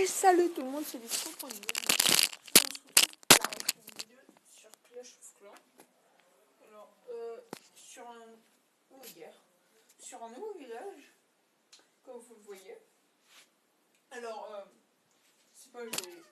Salut tout le monde, c'est les trop pour une vidéo. On se retrouve pour une vidéo sur Clash of Clans. Alors, sur un nouveau village, comme vous le voyez. Alors, c'est pas que j'ai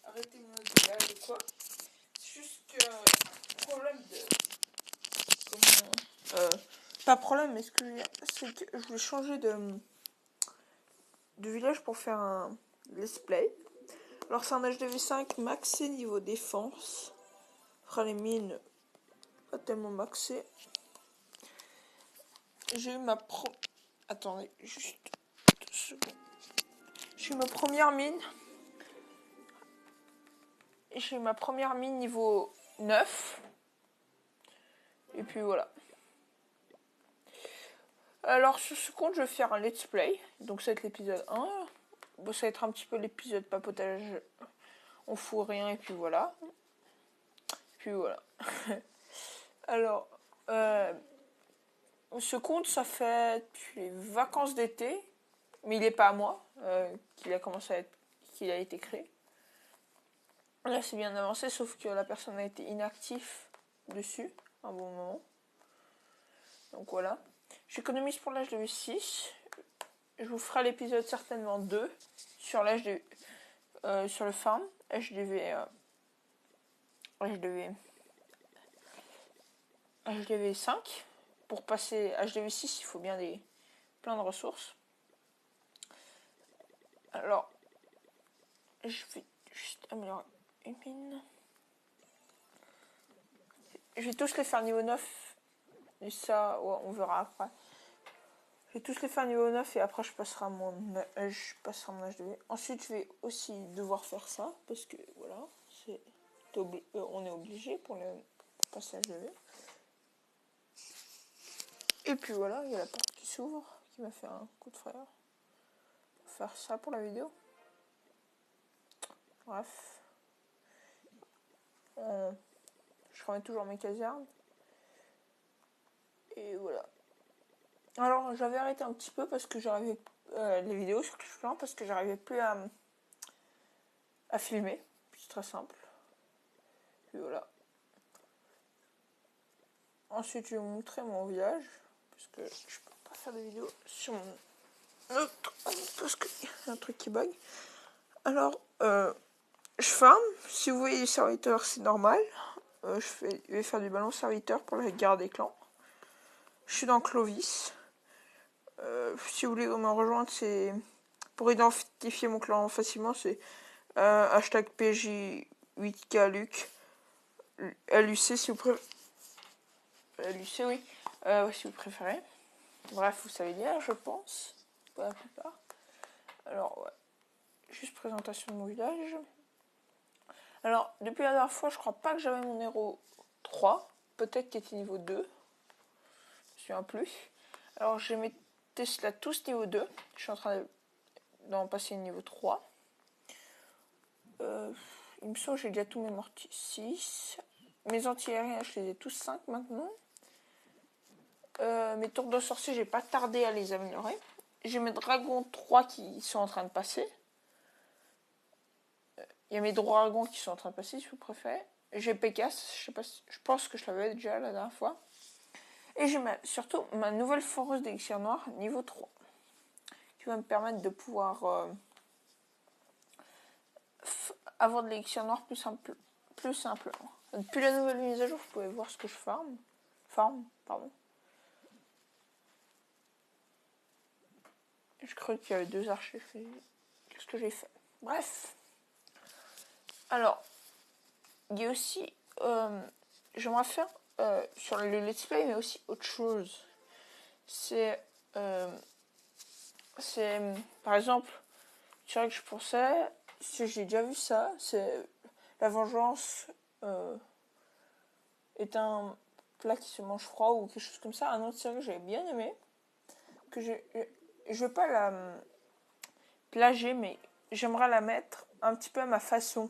arrêté mon autre village ou quoi. C'est juste que problème de... pas problème, mais ce que je veux dire, c'est que je vais changer de village pour faire un let's play. Alors c'est un HDV5 maxé niveau défense. On fera les mines pas tellement maxées. J'ai eu ma Attendez, juste 2 secondes. J'ai eu ma première mine. J'ai eu ma première mine niveau 9. Et puis voilà. Alors sur ce compte, je vais faire un let's play. Donc ça va être l'épisode 1. Bon, ça va être un petit peu l'épisode papotage. On fout rien et puis voilà. Alors, ce compte, ça fait depuis les vacances d'été, mais il n'est pas à moi qu'il a été créé. Là, c'est bien avancé, sauf que la personne a été inactive dessus un bon moment. Donc voilà. J'économise pour l'âge de 6. Je vous ferai l'épisode certainement 2 sur l'âge de sur le farm HDV 5. Pour passer HDV 6, il faut bien plein de ressources. Alors, je vais juste améliorer une mine. Je vais tous les faire niveau 9. Et ça, ouais, on verra après. Je vais tous les faire niveau 9 et après je passerai mon HDV. Ensuite, je vais aussi devoir faire ça parce que voilà, on est obligé pour le passage HDV. Et puis voilà, il y a la porte qui s'ouvre, qui m'a fait un coup de frayeur. On va faire ça pour la vidéo. Bref. Je remets toujours mes casernes. Et voilà. Alors, j'avais arrêté un petit peu parce que j'arrivais... les vidéos sur Clash of Clans parce que j'arrivais plus à filmer. C'est très simple. Et voilà. Ensuite, je vais vous montrer mon village. Parce que je peux pas faire de vidéo sur mon autre compte parce qu'il y a un truc qui bug. Alors, je farm. Si vous voyez les serviteurs, c'est normal. Je vais faire du ballon serviteur pour la guerre des clans. Je suis dans Clovis. Si vous voulez me rejoindre, c'est pour identifier mon clan facilement, c'est hashtag PJ8KLuc. LUC si vous préférez. LUC, oui. Si vous préférez. Bref, vous savez lire, je pense. Pour la plupart. Alors, ouais. Juste présentation de mon village. Alors, depuis la dernière fois, je crois pas que j'avais mon héros 3. Peut-être qu'il était niveau 2. Je me souviens plus. Alors, j'ai mes Tesla tous niveau 2. Je suis en train d'en passer niveau 3. Il me semble que j'ai déjà tous mes mortiers 6. Mes anti-aériens, je les ai tous 5 maintenant. Mes tours de sorcier, j'ai pas tardé à les améliorer. J'ai mes dragons 3 qui sont en train de passer. Il y a mes dragons qui sont en train de passer, si vous préférez. J'ai Pécasse, je pense que je l'avais déjà la dernière fois. Et j'ai surtout ma nouvelle foreuse d'élixir noir, niveau 3. Qui va me permettre de pouvoir avoir de l'élixir noir plus simplement. Depuis la nouvelle mise à jour, vous pouvez voir ce que je farm. Pardon. Je crois qu'il y avait 2 archers. Qu'est-ce que j'ai fait? Bref. Alors, il y a aussi... j'aimerais faire sur le let's play, mais aussi autre chose. C'est... par exemple, c'est vrai que je pensais... Si j'ai déjà vu ça, c'est... La vengeance est un plat qui se mange froid ou quelque chose comme ça. Un autre série que j'avais bien aimé. Que je veux pas la plager, mais j'aimerais la mettre un petit peu à ma façon.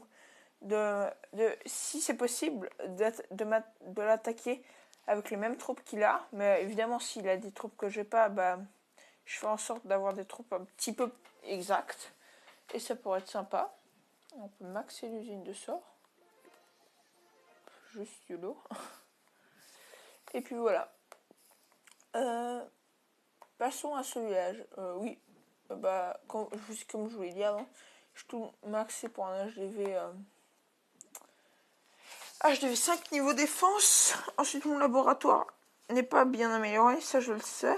Si c'est possible, de l'attaquer avec les mêmes troupes qu'il a. Mais évidemment, s'il a des troupes que j'ai pas, bah, je fais en sorte d'avoir des troupes un petit peu exactes. Et ça pourrait être sympa. On peut maxer l'usine de sort. Juste YOLO. Et puis voilà. Passons à ce village. Oui. Comme je vous l'ai dit avant, je suis tout maxé pour un HDV. HDV 5 niveau défense. Ensuite, mon laboratoire n'est pas bien amélioré. Ça, je le sais.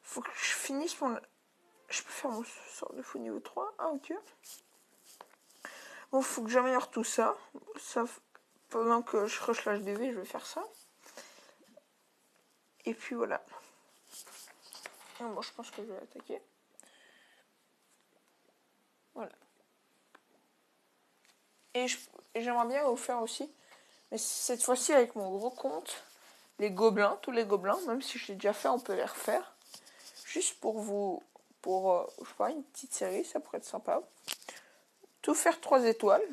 Faut que je finisse mon... Je peux faire mon sort de fou niveau 3. Ah, ok. Bon, faut que j'améliore tout ça. Pendant que je rush l'HDV, je vais faire ça. Et puis voilà. Bon, je pense que je vais attaquer. Voilà. Et j'aimerais bien vous faire aussi, mais cette fois-ci avec mon gros compte, les gobelins, tous les gobelins, même si je l'ai déjà fait, on peut les refaire. Juste pour je sais pas, une petite série, ça pourrait être sympa. Tout faire 3 étoiles,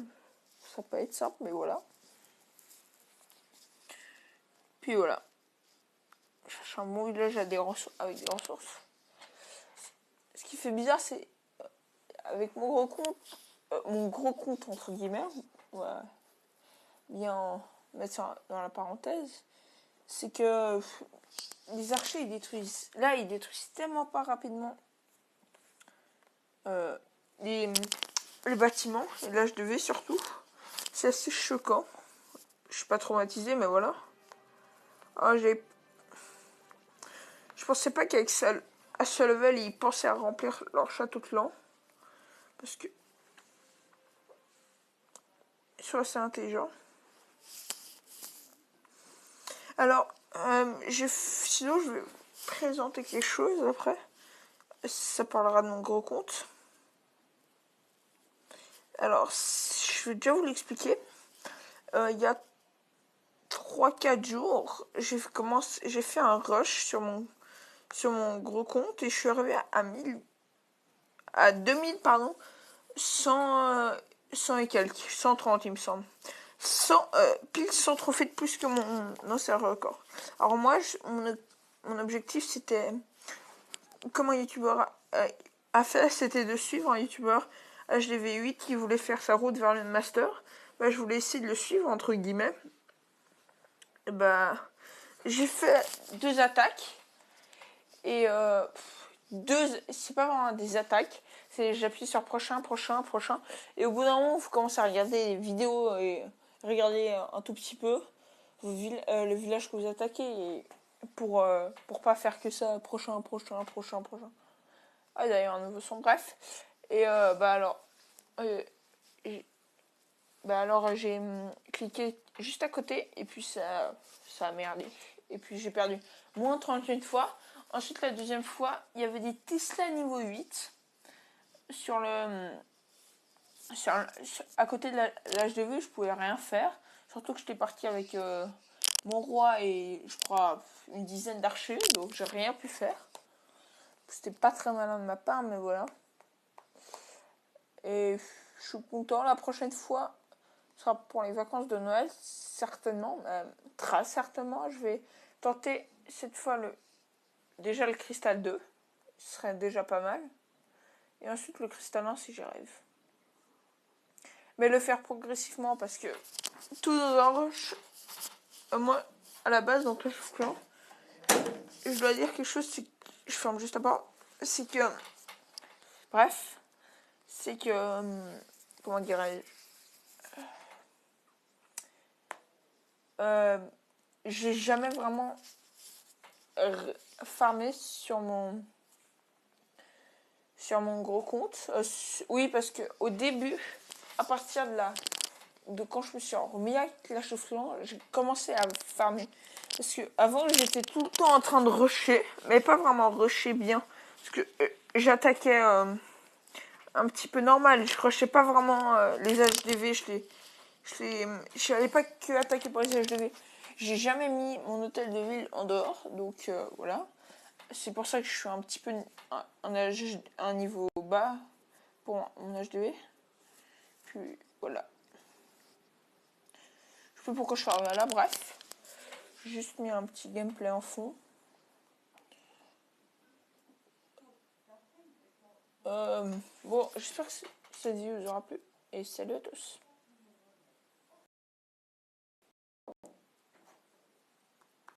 ça peut être simple, mais voilà. Puis voilà. Je cherche un bon village avec des ressources. Ce qui fait bizarre, c'est avec mon gros compte entre guillemets, ouais, bien mettre ça dans la parenthèse, c'est que les archers ils détruisent tellement pas rapidement les bâtiments, et là je devais surtout, c'est assez choquant. Je suis pas traumatisée, mais voilà. Je pensais pas qu'avec ça, à ce level ils pensaient à remplir leur château de clan, parce que ils sont assez intelligents. Alors, sinon je vais présenter quelque chose après. Ça parlera de mon gros compte. Alors, je vais déjà vous l'expliquer. Il y a 3-4 jours, j'ai fait un rush sur mon gros compte et je suis arrivé à 2000, pardon, 100 et quelques, 130 il me semble. Pile 100 trophées de plus que mon ancien record. Alors moi, mon objectif c'était, comme un youtubeur a fait, c'était de suivre un youtubeur HDV8 qui voulait faire sa route vers le master. Je voulais essayer de le suivre entre guillemets. J'ai fait 2 attaques et c'est pas vraiment des attaques, c'est j'appuie sur prochain et au bout d'un moment vous commencez à regarder les vidéos et regarder un tout petit peu le village que vous attaquez et pour pas faire que ça prochain. Ah d'ailleurs un nouveau son, bref. Et alors j'ai cliqué juste à côté et puis ça a merdé. Et puis j'ai perdu moins 31 fois. Ensuite la deuxième fois, il y avait des Tesla niveau 8 à côté de l'HDV, je pouvais rien faire. Surtout que j'étais parti avec mon roi et je crois une dizaine d'archers, donc j'ai rien pu faire. C'était pas très malin de ma part, mais voilà. Et je suis content. La prochaine fois sera pour les vacances de Noël, certainement, très certainement. Je vais tenter cette fois déjà le cristal 2, ce serait déjà pas mal. Et ensuite le cristal 1 si j'y arrive. Mais le faire progressivement parce que tout dans un rush, moi à la base, donc là je fais je dois dire quelque chose, je ferme juste à part, c'est que, bref, c'est que, comment dirais-je, j'ai jamais vraiment farmé sur mon gros compte. Oui, parce que au début, à partir de quand je me suis remis à Clash of Clans, j'ai commencé à farmer. Parce que avant j'étais tout le temps en train de rusher, mais pas vraiment rusher bien. Parce que j'attaquais un petit peu normal. Je rushais pas vraiment les HDV. Je n'allais pas que attaquer pour les HDV. J'ai jamais mis mon hôtel de ville en dehors. Donc voilà. C'est pour ça que je suis un petit peu un niveau bas pour mon HDV. Puis voilà. Je sais pas pourquoi je suis arrivé là, bref. J'ai juste mis un petit gameplay en fond. Bon, j'espère que cette vidéo vous aura plu. Et salut à tous.